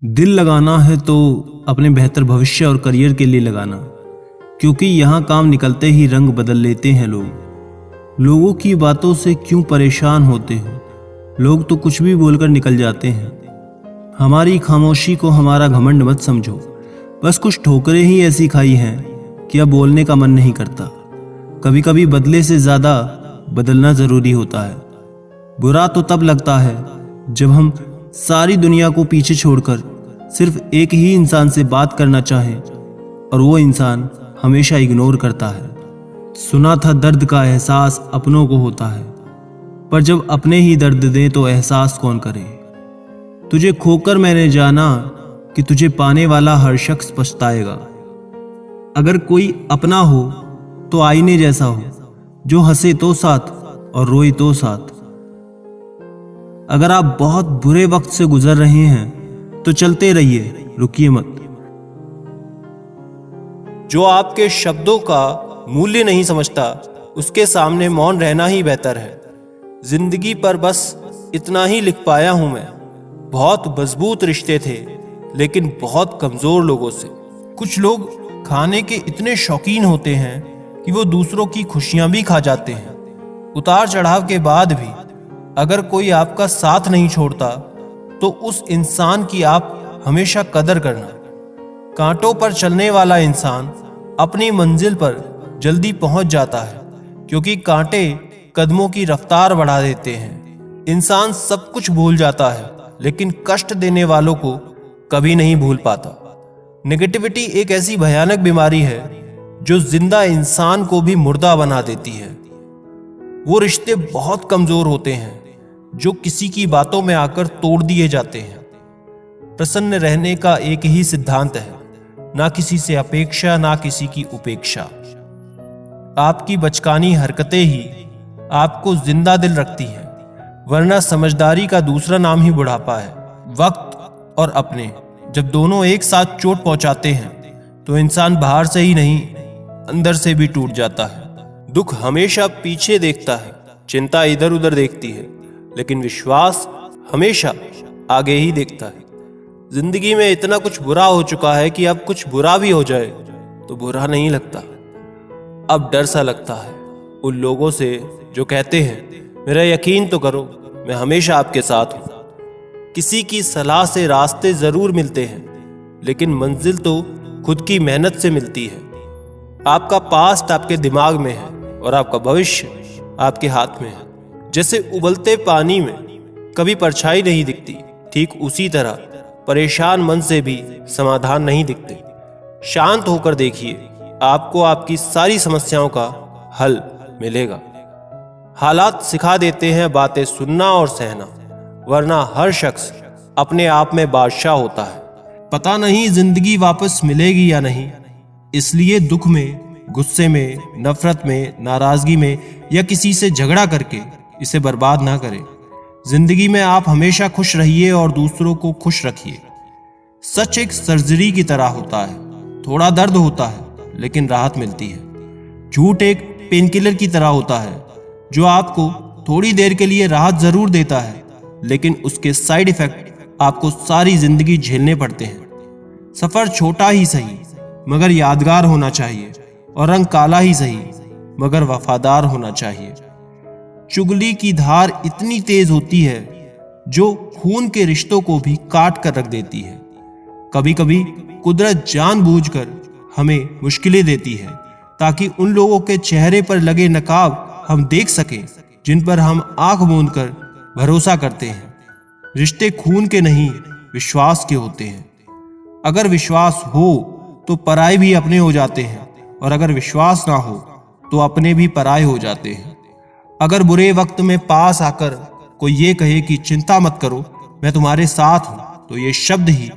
दिल लगाना है तो अपने बेहतर भविष्य और करियर के लिए लगाना, क्योंकि यहाँ काम निकलते ही रंग बदल लेते हैं लोग। लोगों की बातों से क्यों परेशान होते हो? लोग तो कुछ भी बोलकर निकल जाते हैं। हमारी खामोशी को हमारा घमंड मत समझो, बस कुछ ठोकरें ही ऐसी खाई हैं कि अब बोलने का मन नहीं करता। कभी कभी बदले से ज़्यादा बदलना ज़रूरी होता है। बुरा तो तब लगता है जब हम सारी दुनिया को पीछे छोड़कर सिर्फ एक ही इंसान से बात करना चाहें और वो इंसान हमेशा इग्नोर करता है। सुना था दर्द का एहसास अपनों को होता है, पर जब अपने ही दर्द दें तो एहसास कौन करे। तुझे खोकर मैंने जाना कि तुझे पाने वाला हर शख्स पछताएगा। अगर कोई अपना हो तो आईने जैसा हो, जो हंसे तो साथ और रोए तो साथ। अगर आप बहुत बुरे वक्त से गुजर रहे हैं तो चलते रहिए, रुकिए मत। जो आपके शब्दों का मूल्य नहीं समझता, उसके सामने मौन रहना ही बेहतर है। जिंदगी पर बस इतना ही लिख पाया हूं मैं। बहुत मजबूत रिश्ते थे, लेकिन बहुत कमजोर लोगों से। कुछ लोग खाने के इतने शौकीन होते हैं कि वो दूसरों की खुशियां भी खा जाते हैं। उतार चढ़ाव के बाद भी अगर कोई आपका साथ नहीं छोड़ता तो उस इंसान की आप हमेशा कदर करना। कांटों पर चलने वाला इंसान अपनी मंजिल पर जल्दी पहुंच जाता है, क्योंकि कांटे कदमों की रफ्तार बढ़ा देते हैं। इंसान सब कुछ भूल जाता है, लेकिन कष्ट देने वालों को कभी नहीं भूल पाता। नेगेटिविटी एक ऐसी भयानक बीमारी है जो जिंदा इंसान को भी मुर्दा बना देती है। वो रिश्ते बहुत कमजोर होते हैं जो किसी की बातों में आकर तोड़ दिए जाते हैं। प्रसन्न रहने का एक ही सिद्धांत है, ना किसी से अपेक्षा, ना किसी की उपेक्षा। आपकी बचकानी हरकतें ही आपको जिंदा दिल रखती हैं, वरना समझदारी का दूसरा नाम ही बुढ़ापा है। वक्त और अपने जब दोनों एक साथ चोट पहुंचाते हैं तो इंसान बाहर से ही नहीं, अंदर से भी टूट जाता है। दुख हमेशा पीछे देखता है, चिंता इधर उधर देखती है, लेकिन विश्वास हमेशा आगे ही देखता है। जिंदगी में इतना कुछ बुरा हो चुका है कि अब कुछ बुरा भी हो जाए तो बुरा नहीं लगता। अब डर सा लगता है उन लोगों से जो कहते हैं, मेरा यकीन तो करो, मैं हमेशा आपके साथ हूं। किसी की सलाह से रास्ते जरूर मिलते हैं, लेकिन मंजिल तो खुद की मेहनत से मिलती है। आपका पास्ट आपके दिमाग में है और आपका भविष्य आपके हाथ में है। जैसे उबलते पानी में कभी परछाई नहीं दिखती, ठीक उसी तरह परेशान मन से भी समाधान नहीं दिखते। शांत होकर देखिए, आपको आपकी सारी समस्याओं का हल मिलेगा। हालात सिखा देते हैं बातें सुनना और सहना, वरना हर शख्स अपने आप में बादशाह होता है। पता नहीं जिंदगी वापस मिलेगी या नहीं, इसलिए दुख में, गुस्से में, नफरत में, नाराजगी में या किसी से झगड़ा करके इसे बर्बाद ना करें। जिंदगी में आप हमेशा खुश रहिए और दूसरों को खुश रखिए। सच एक सर्जरी की तरह होता है, थोड़ा दर्द होता है लेकिन राहत मिलती है। झूठ एक पेनकिलर की तरह होता है, जो आपको थोड़ी देर के लिए राहत जरूर देता है, लेकिन उसके साइड इफेक्ट आपको सारी जिंदगी झेलने पड़ते हैं। सफर छोटा ही सही मगर यादगार होना चाहिए, और रंग काला ही सही मगर वफादार होना चाहिए। चुगली की धार इतनी तेज होती है जो खून के रिश्तों को भी काट कर रख देती है। कभी कभी कुदरत जानबूझकर हमें मुश्किलें देती है, ताकि उन लोगों के चेहरे पर लगे नकाब हम देख सकें जिन पर हम आंख मूंद कर भरोसा करते हैं। रिश्ते खून के नहीं, विश्वास के होते हैं। अगर विश्वास हो तो पराये भी अपने हो जाते हैं, और अगर विश्वास ना हो तो अपने भी पराये हो जाते हैं। अगर बुरे वक्त में पास आकर कोई ये कहे कि चिंता मत करो, मैं तुम्हारे साथ हूं, तो ये शब्द ही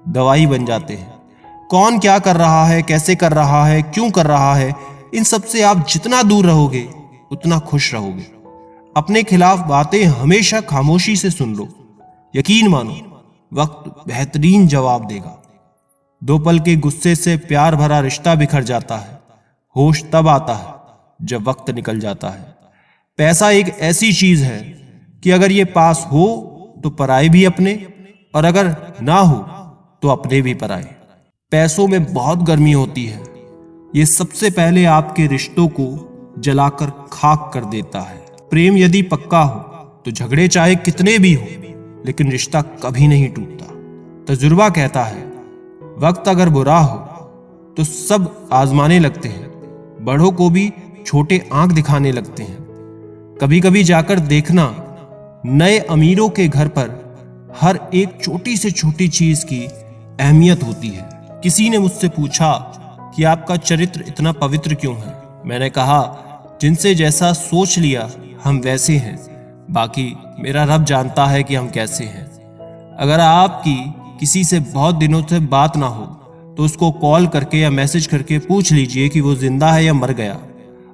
दवाई बन जाते हैं। कौन क्या कर रहा है, कैसे कर रहा है, क्यों कर रहा है, इन सब से आप जितना दूर रहोगे उतना खुश रहोगे। अपने खिलाफ बातें हमेशा खामोशी से सुन लो। यकीन मानो, वक्त बेहतरीन जवाब देगा। दो पल के गुस्से से प्यार भरा रिश्ता बिखर जाता है। होश तब आता है जब वक्त निकल जाता है। पैसा एक ऐसी चीज है कि अगर ये पास हो तो पराये भी अपने, और अगर ना हो तो अपने भी पराए। पैसों में बहुत गर्मी होती है, ये सबसे पहले आपके रिश्तों को जलाकर खाक कर देता है। प्रेम यदि पक्का हो तो झगड़े चाहे कितने भी हो, लेकिन रिश्ता कभी नहीं टूटता। तजुर्बा कहता है वक्त अगर बुरा हो तो सब आजमाने लगते हैं, बड़ों को भी छोटे आंख दिखाने लगते हैं। कभी कभी जाकर देखना, नए अमीरों के घर पर हर एक छोटी से छोटी चीज की अहमियत होती है। किसी ने मुझसे पूछा कि आपका चरित्र इतना पवित्र क्यों है। मैंने कहा जिनसे जैसा सोच लिया हम वैसे हैं, बाकी मेरा रब जानता है कि हम कैसे हैं। अगर आपकी किसी से बहुत दिनों से बात ना हो तो उसको कॉल करके या मैसेज करके पूछ लीजिए कि वो जिंदा है या मर गया।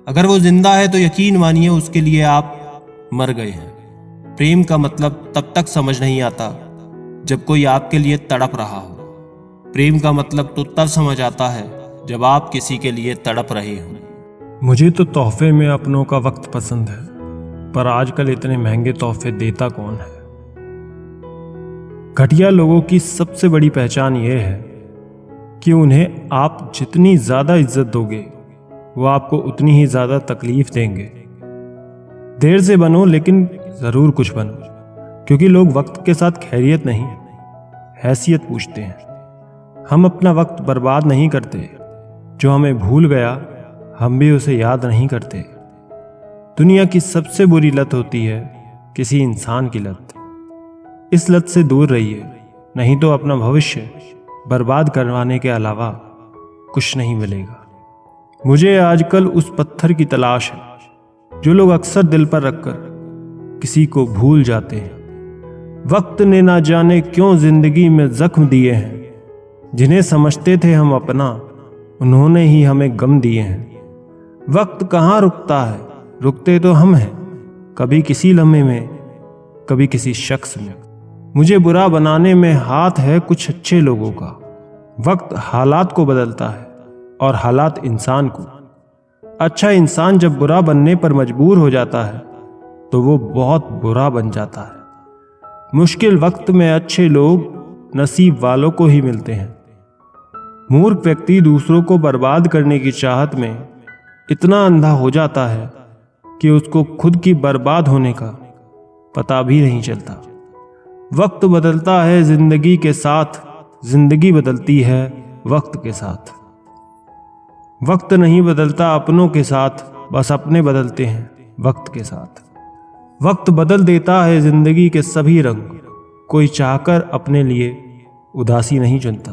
अगर वो जिंदा है तो यकीन मानिए उसके लिए आप मर गए हैं। प्रेम का मतलब तब तक समझ नहीं आता जब कोई आपके लिए तड़प रहा हो। प्रेम का मतलब तो तब समझ आता है जब आप किसी के लिए तड़प रहे हो। मुझे तो तोहफे में अपनों का वक्त पसंद है, पर आजकल इतने महंगे तोहफे देता कौन है। घटिया लोगों की सबसे बड़ी पहचान यह है कि उन्हें आप जितनी ज्यादा इज्जत दोगे वो आपको उतनी ही ज्यादा तकलीफ देंगे। देर से बनो लेकिन जरूर कुछ बनो, क्योंकि लोग वक्त के साथ खैरियत नहीं हैसियत पूछते हैं। हम अपना वक्त बर्बाद नहीं करते, जो हमें भूल गया हम भी उसे याद नहीं करते। दुनिया की सबसे बुरी लत होती है किसी इंसान की लत। इस लत से दूर रहिए, नहीं तो अपना भविष्य बर्बाद करवाने के अलावा कुछ नहीं मिलेगा। मुझे आजकल उस पत्थर की तलाश है जो लोग अक्सर दिल पर रखकर किसी को भूल जाते हैं। वक्त ने ना जाने क्यों जिंदगी में जख्म दिए हैं, जिन्हें समझते थे हम अपना उन्होंने ही हमें गम दिए हैं। वक्त कहाँ रुकता है, रुकते तो हम हैं, कभी किसी लम्हे में कभी किसी शख्स में। मुझे बुरा बनाने में हाथ है कुछ अच्छे लोगों का। वक्त हालात को बदलता है और हालात इंसान को। अच्छा इंसान जब बुरा बनने पर मजबूर हो जाता है तो वो बहुत बुरा बन जाता है। मुश्किल वक्त में अच्छे लोग नसीब वालों को ही मिलते हैं। मूर्ख व्यक्ति दूसरों को बर्बाद करने की चाहत में इतना अंधा हो जाता है कि उसको खुद की बर्बाद होने का पता भी नहीं चलता। वक्त बदलता है जिंदगी के साथ, जिंदगी बदलती है वक्त के साथ। वक्त नहीं बदलता अपनों के साथ, बस अपने बदलते हैं वक्त के साथ। वक्त बदल देता है जिंदगी के सभी रंग, कोई चाहकर अपने लिए उदासी नहीं चुनता।